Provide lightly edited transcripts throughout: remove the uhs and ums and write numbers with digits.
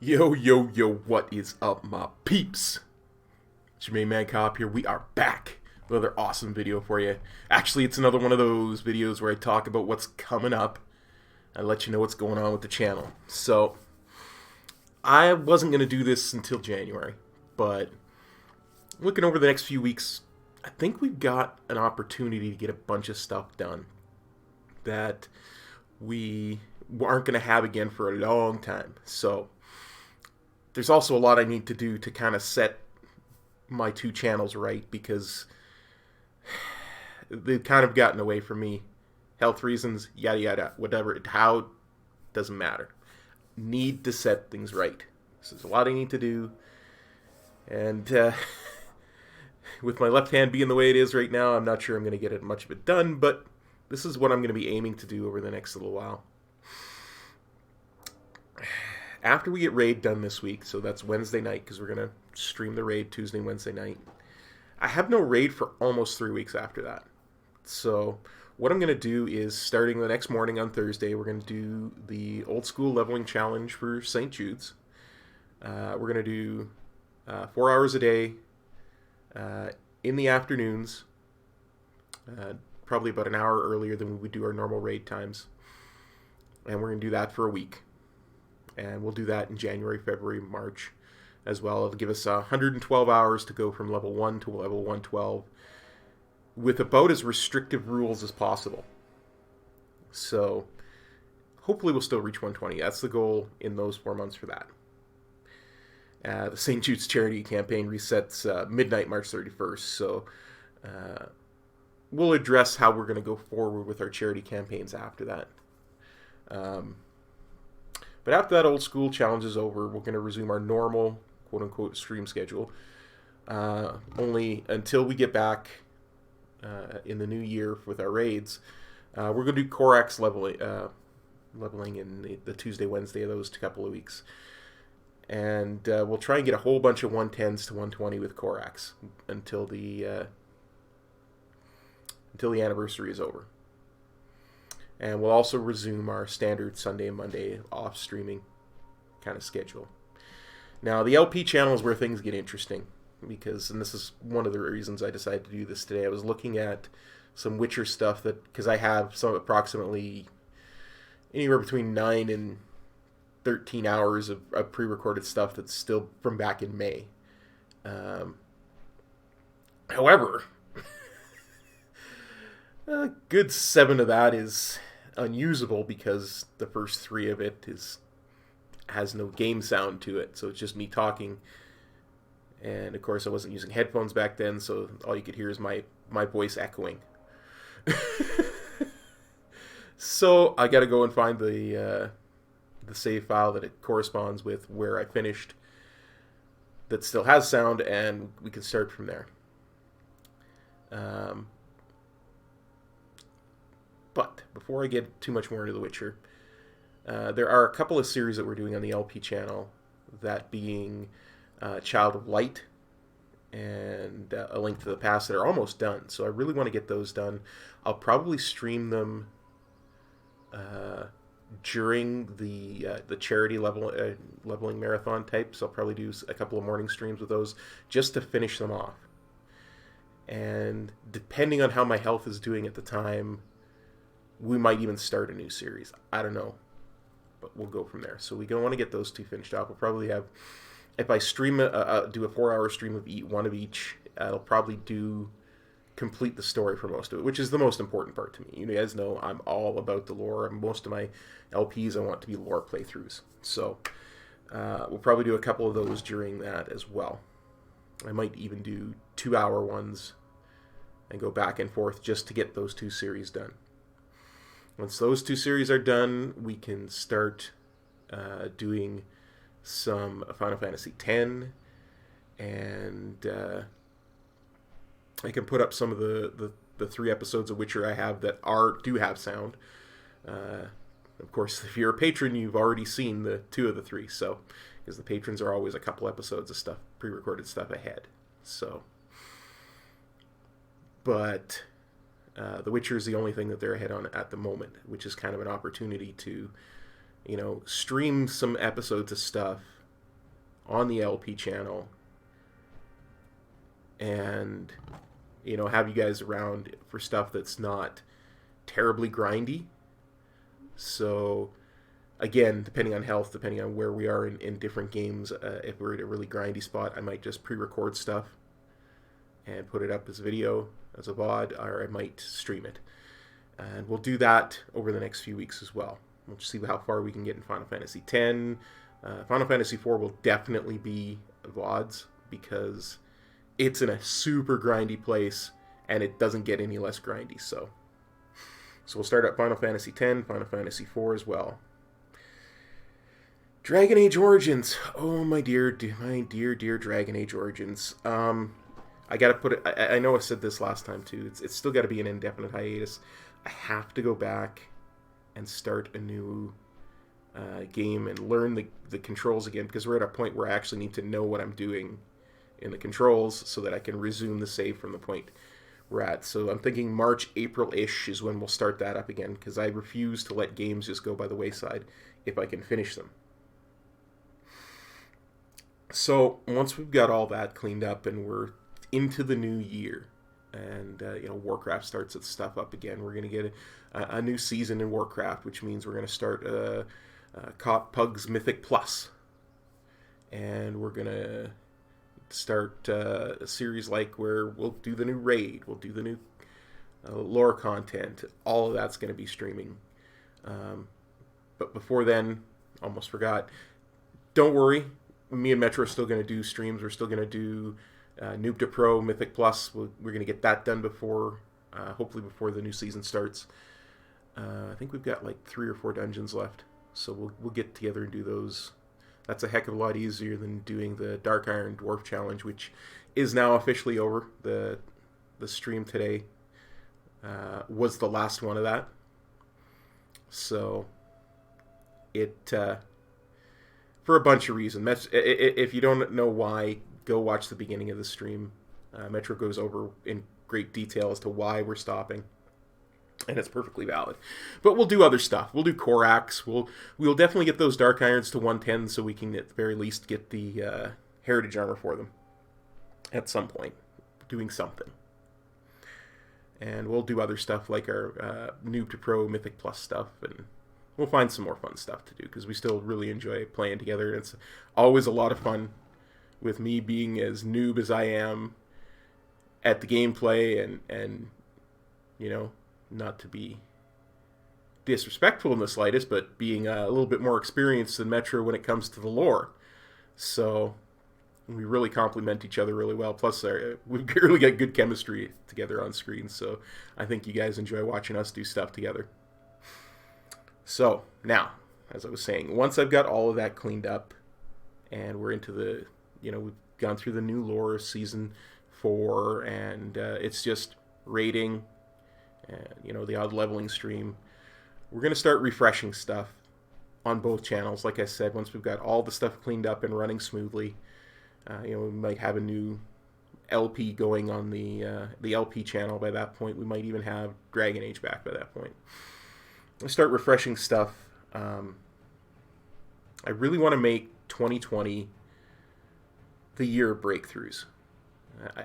Yo, yo, yo, what is up, my peeps? It's your main man Cop here. We are back with another awesome video for you. Actually, it's another one of those videos where I talk about what's coming up and let you know what's going on with the channel. So, I wasn't going to do this until January, but looking over the next few weeks, I think we've got an opportunity to get a bunch of stuff done that we aren't going to have again for a long time. So, there's also a lot I need to do to kind of set my two channels right because they've kind of gotten away from me. Health reasons, yada yada, whatever, how, doesn't matter. Need to set things right. So there's a lot I need to do. And with my left hand being the way it is right now, I'm not sure I'm going to get it much of it done, but this is what I'm going to be aiming to do over the next little while. After we get raid done this week, so that's Wednesday night, because we're going to stream the raid Tuesday and Wednesday night. I have no raid for almost 3 weeks after that. So what I'm going to do is, starting the next morning on Thursday, we're going to do the old school leveling challenge for St. Jude's. We're going to do 4 hours a day in the afternoons, probably about an hour earlier than we would do our normal raid times. And we're going to do that for a week. And we'll do that in January, February, March as well. It'll give us 112 hours to go from level 1 to level 112 with about as restrictive rules as possible. So hopefully we'll still reach 120. That's the goal in those 4 months for that. The St. Jude's charity campaign resets midnight March 31st. So we'll address how we're going to go forward with our charity campaigns after that. But after that old school challenge is over, we're going to resume our normal, quote-unquote, stream schedule. Only until we get back in the new year with our raids, we're going to do Corax leveling in the Tuesday, Wednesday of those couple of weeks. And we'll try and get a whole bunch of 110s to 120 with Corax until the anniversary is over. And we'll also resume our standard Sunday and Monday off streaming kind of schedule. Now, the LP channel is where things get interesting because, and this is one of the reasons I decided to do this today. I was looking at some Witcher stuff because I have some approximately anywhere between 9 and 13 hours of pre-recorded stuff that's still from back in May. However, a good 7 of that is unusable because the first 3 of it has no game sound to it, so it's just me talking. And of course I wasn't using headphones back then, so all you could hear is my voice echoing. So I gotta go and find the save file that it corresponds with where I finished that still has sound, and we can start from there. But before I get too much more into The Witcher, there are a couple of series that we're doing on the LP channel, that being Child of Light and A Link to the Past, that are almost done. So I really want to get those done. I'll probably stream them during the charity leveling marathon type. So I'll probably do a couple of morning streams with those just to finish them off. And depending on how my health is doing at the time, we might even start a new series. I don't know. But we'll go from there. So we're going to want to get those 2 finished off. We'll probably have, if I stream do a 4-hour stream of one of each, I'll probably complete the story for most of it, which is the most important part to me. You guys know I'm all about the lore. Most of my LPs I want to be lore playthroughs. So we'll probably do a couple of those during that as well. I might even do 2-hour ones and go back and forth just to get those 2 series done. Once those 2 series are done, we can start doing some Final Fantasy X, and I can put up some of the 3 episodes of Witcher I have that do have sound. Of course, if you're a patron, you've already seen the 2 of the 3, so because the patrons are always a couple episodes of stuff, pre-recorded stuff ahead. So, but The Witcher is the only thing that they're ahead on at the moment, which is kind of an opportunity to, stream some episodes of stuff on the LP channel and, you know, have you guys around for stuff that's not terribly grindy. So again, depending on health, depending on where we are in different games, if we're at a really grindy spot, I might just pre-record stuff and put it up as video, as a VOD, or I might stream it. And we'll do that over the next few weeks as well. We'll see how far we can get in Final Fantasy X. Final Fantasy IV will definitely be VODs because it's in a super grindy place and it doesn't get any less grindy. So we'll start at Final Fantasy X, Final Fantasy IV as well. Dragon Age Origins. Oh, my dear Dragon Age Origins. I gotta put it. I know I said this last time too. It's still got to be an indefinite hiatus. I have to go back and start a new game and learn the controls again, because we're at a point where I actually need to know what I'm doing in the controls so that I can resume the save from the point we're at. So I'm thinking March, April-ish is when we'll start that up again, because I refuse to let games just go by the wayside if I can finish them. So once we've got all that cleaned up and we're into the new year, and Warcraft starts its stuff up again, we're going to get a new season in Warcraft, which means we're going to start Pug's Mythic Plus, and we're going to start a series like where we'll do the new raid, we'll do the new lore content. All of that's going to be streaming. But before then, almost forgot, don't worry, me and Metro are still going to do streams. We're still going to do Noob to Pro, Mythic Plus. We're going to get that done before, hopefully before the new season starts. I think we've got like 3 or 4 dungeons left, so we'll get together and do those. That's a heck of a lot easier than doing the Dark Iron Dwarf Challenge, which is now officially over. The stream today was the last one of that. So it for a bunch of reasons. If you don't know why, go watch the beginning of the stream. Metro goes over in great detail as to why we're stopping, and it's perfectly valid. But we'll do other stuff. We'll do Korax. We'll definitely get those Dark Irons to 110 so we can at the very least get the Heritage Armor for them at some point. Doing something. And we'll do other stuff like our Noob to Pro Mythic Plus stuff, and we'll find some more fun stuff to do because we still really enjoy playing together. It's always a lot of fun with me being as noob as I am at the gameplay, and not to be disrespectful in the slightest, but being a little bit more experienced than Metro when it comes to the lore. So we really complement each other really well. Plus, we've really got good chemistry together on screen, so I think you guys enjoy watching us do stuff together. So, now, as I was saying, once I've got all of that cleaned up, and we're into the, we've gone through the new lore season 4, and it's just raiding, and, the odd leveling stream, we're going to start refreshing stuff on both channels. Like I said, once we've got all the stuff cleaned up and running smoothly, we might have a new LP going on the LP channel by that point. We might even have Dragon Age back by that point. We'll start refreshing stuff. I really want to make 2020 the year of breakthroughs.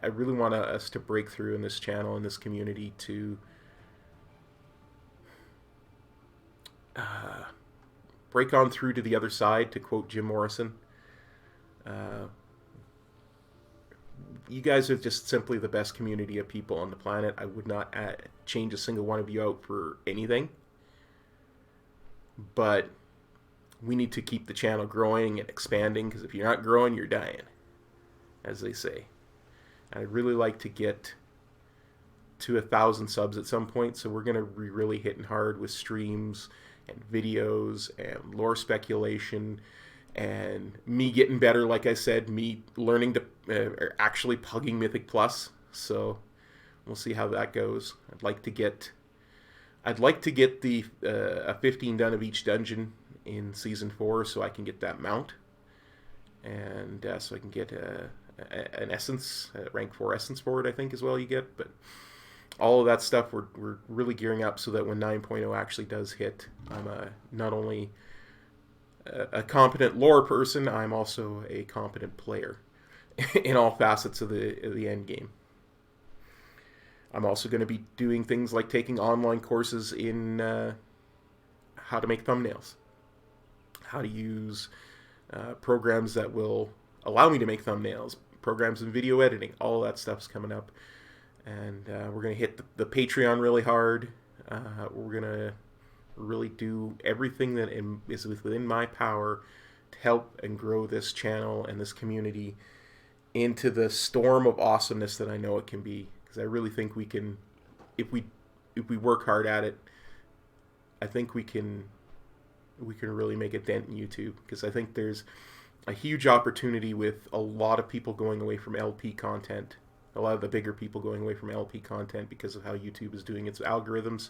I really want us to break through in this channel, in this community, to break on through to the other side, to quote Jim Morrison. You guys are just simply the best community of people on the planet. I would not change a single one of you out for anything. But we need to keep the channel growing and expanding, because if you're not growing, you're dying, as they say. And I'd really like to get to 1,000 subs at some point, so we're going to be really hitting hard with streams and videos and lore speculation and me getting better, like I said, me learning to actually pugging Mythic Plus. So we'll see how that goes. I'd like to get the a 15 done of each dungeon in Season 4 so I can get that mount. And so I can get an Essence, rank 4 Essence for it, I think, as well you get. But all of that stuff, we're really gearing up so that when 9.0 actually does hit, I'm not only a competent lore person, I'm also a competent player in all facets of the end game. I'm also going to be doing things like taking online courses in how to make thumbnails, how to use programs that will allow me to make thumbnails, programs in video editing. All of that stuff's coming up. And we're going to hit the Patreon really hard. We're going to really do everything that is within my power to help and grow this channel and this community into the storm of awesomeness that I know it can be. Because I really think we can, if we work hard at it, I think we can really make a dent in YouTube. Because I think there's a huge opportunity with a lot of people going away from LP content. A lot of the bigger people going away from LP content because of how YouTube is doing its algorithms.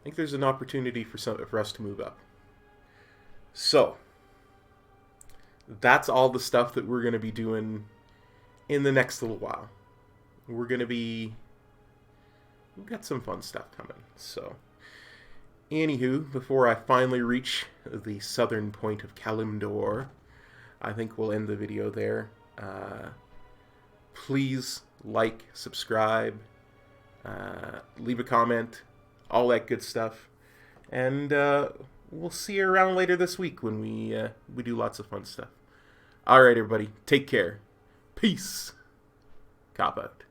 I think there's an opportunity for us to move up. So, that's all the stuff that we're going to be doing in the next little while. We've got some fun stuff coming. So, anywho, before I finally reach the southern point of Kalimdor, I think we'll end the video there. Please like, subscribe, leave a comment, all that good stuff. And we'll see you around later this week when we do lots of fun stuff. All right, everybody, take care. Peace. Cop out.